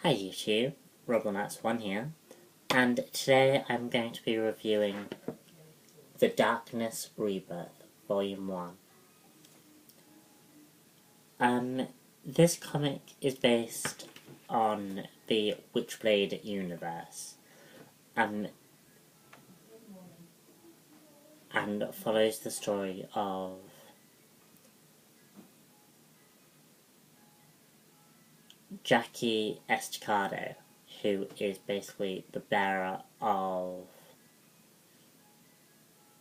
Hi YouTube, RoboNuts1 here, and today I'm going to be reviewing The Darkness Rebirth, Volume 1. This comic is based on the Witchblade universe, and follows the story of Jackie Estacado, who is basically the bearer of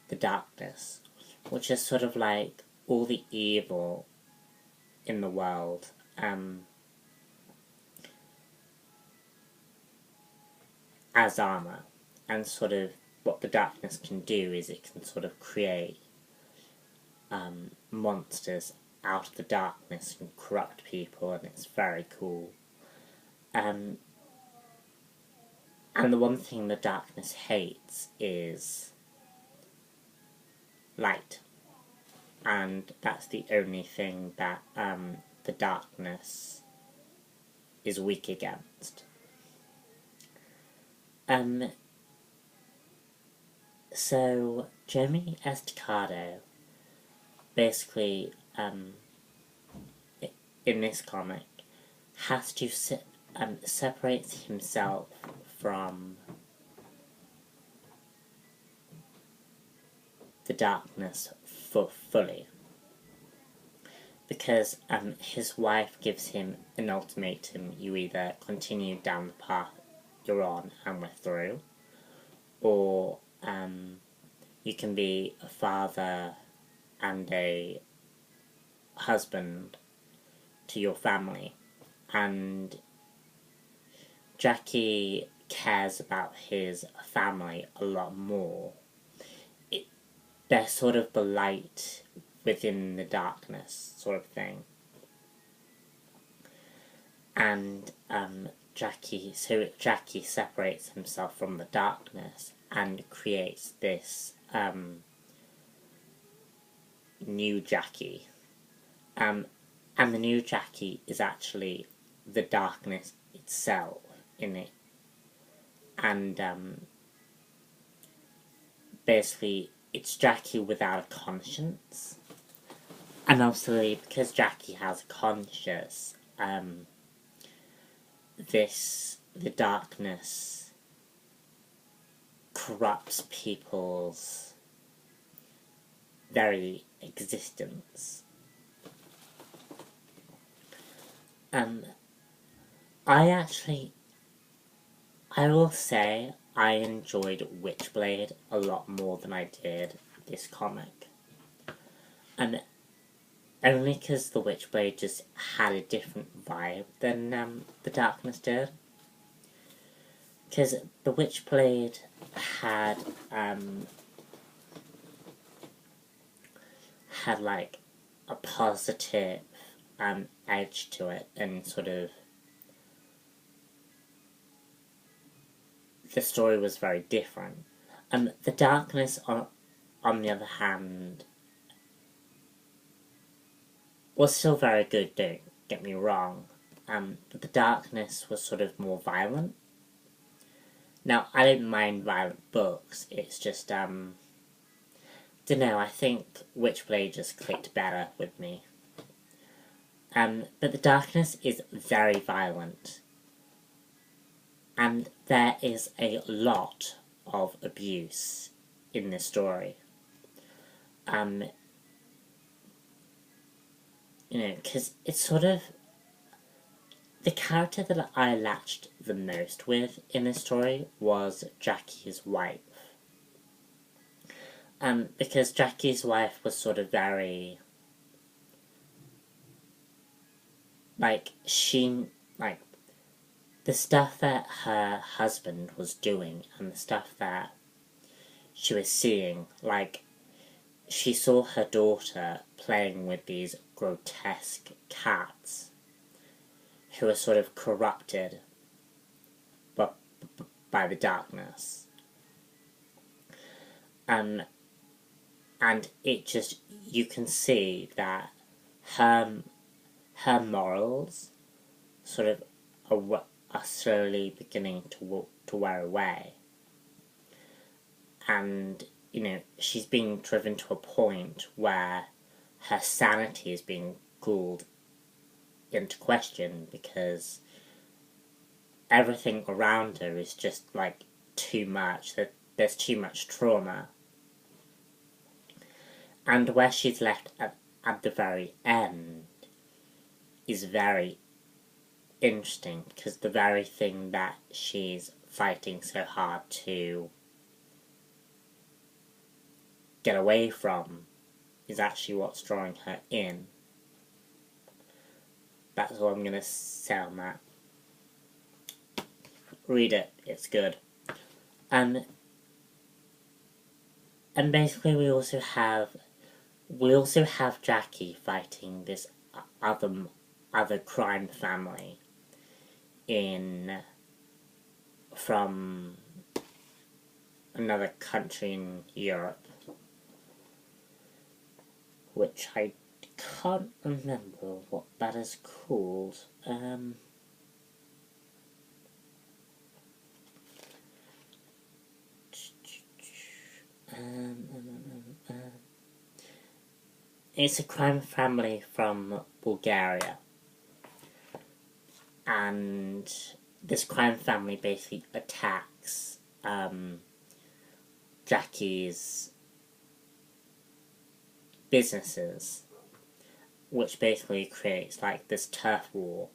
the darkness, which is sort of like all the evil in the world, as armor. And sort of what the darkness can do is it can sort of create monsters out of the darkness and corrupt people, and it's very cool. And the one thing the darkness hates is light, and that's the only thing that the darkness is weak against. So Jamie Estacado basically, in this comic, has to separate himself from the darkness fully, because his wife gives him an ultimatum: you either continue down the path you're on and we're through, or you can be a father and a husband to your family. And Jackie cares about his family a lot more. They're sort of the light within the darkness sort of thing. And Jackie separates himself from the darkness and creates this new Jackie. And the new Jackie is actually the darkness itself in it. And basically it's Jackie without a conscience. And obviously because Jackie has a conscience, the darkness corrupts people's very existence. I will say I enjoyed Witchblade a lot more than I did this comic. And only because the Witchblade just had a different vibe than the Darkness did. Because the Witchblade had like a positive edge to it, and sort of the story was very different. The Darkness, on the other hand, was still very good, don't get me wrong, but the Darkness was sort of more violent. Now, I don't mind violent books, it's just, dunno, I think Witchblade just clicked better with me. But the Darkness is very violent, and there is a lot of abuse in this story. You know, because it's sort of the character that I latched the most with in this story was Jackie's wife. Because Jackie's wife was sort of very, like, the stuff that her husband was doing and the stuff that she was seeing, like, she saw her daughter playing with these grotesque cats who were sort of corrupted by the darkness. And it just, you can see that her morals sort of are slowly beginning to wear away. And, you know, she's being driven to a point where her sanity is being called into question because everything around her is just like too much. There's too much trauma. And where she's left at the very end is very interesting, because the very thing that she's fighting so hard to get away from is actually what's drawing her in. That's all I'm going to say on that. Read it, it's good. And basically we also have Jackie fighting this other crime family from another country in Europe, which I can't remember what that is called. It's a crime family from Bulgaria, and this crime family basically attacks Jackie's businesses, which basically creates like this turf war.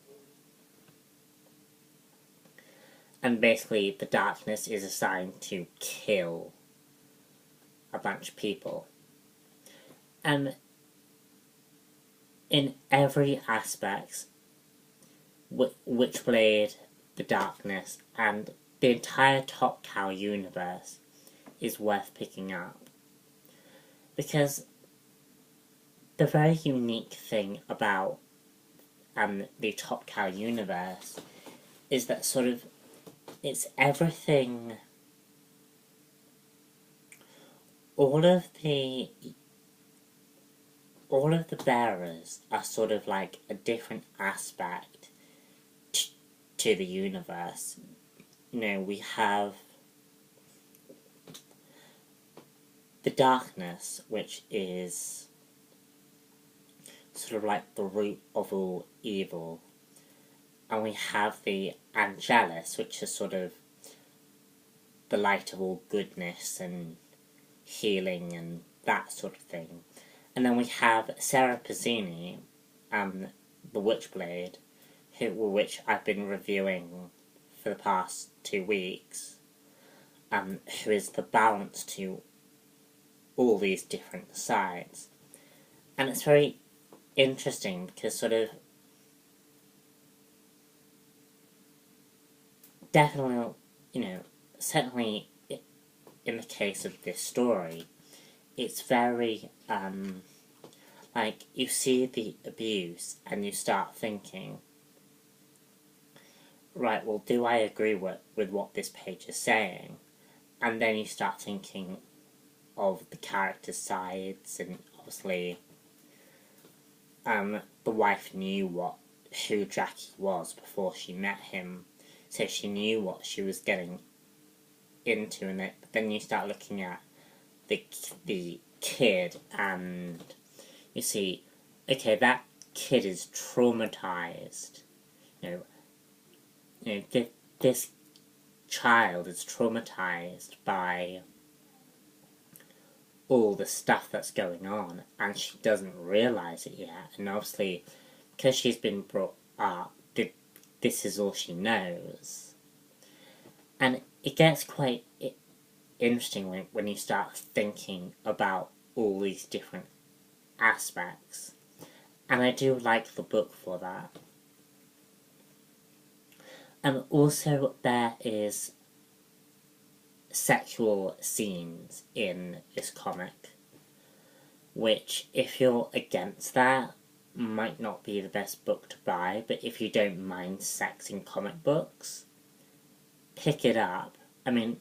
And basically the Darkness is assigned to kill a bunch of people. And in every aspect, Witchblade, the Darkness, and the entire Top Cow universe is worth picking up. Because the very unique thing about the Top Cow universe is that sort of it's everything. All of the bearers are sort of like a different aspect to the universe. You know, we have the Darkness, which is sort of like the root of all evil. And we have the Angelus, which is sort of the light of all goodness and healing and that sort of thing. And then we have Sarah Pizzini, the Witchblade, which I've been reviewing for the past 2 weeks, who is the balance to all these different sides. And it's very interesting because sort of definitely, you know, certainly in the case of this story, it's very, like, you see the abuse and you start thinking, right, well, do I agree with what this page is saying? And then you start thinking of the character sides, and obviously, the wife knew who Jackie was before she met him, so she knew what she was getting into in it. But then you start looking at the kid, and you see, okay, that kid is traumatized. You know, this child is traumatized by all the stuff that's going on, and she doesn't realize it yet. And obviously, because she's been brought up, this is all she knows. And it gets quite interesting when you start thinking about all these different aspects. And I do like the book for that. And also there is sexual scenes in this comic, which, if you're against that, might not be the best book to buy, but if you don't mind sex in comic books, pick it up. I mean,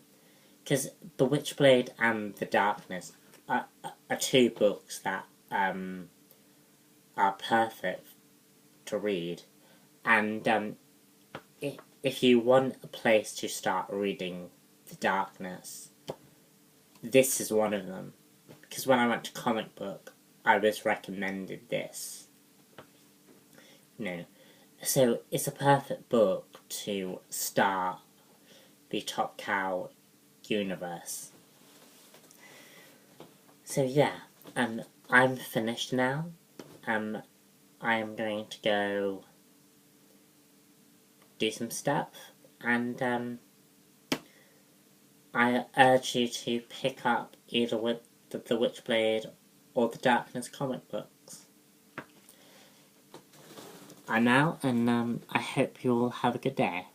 because The Witchblade and The Darkness are 2 books that are perfect to read, and if you want a place to start reading the Darkness, this is one of them. Because when I went to comic book, I was recommended this. So it's a perfect book to start the Top Cow universe. So yeah, I'm finished now. I am going to go do some stuff, and I urge you to pick up either with the Witchblade or the Darkness comic books. I'm out, and I hope you all have a good day.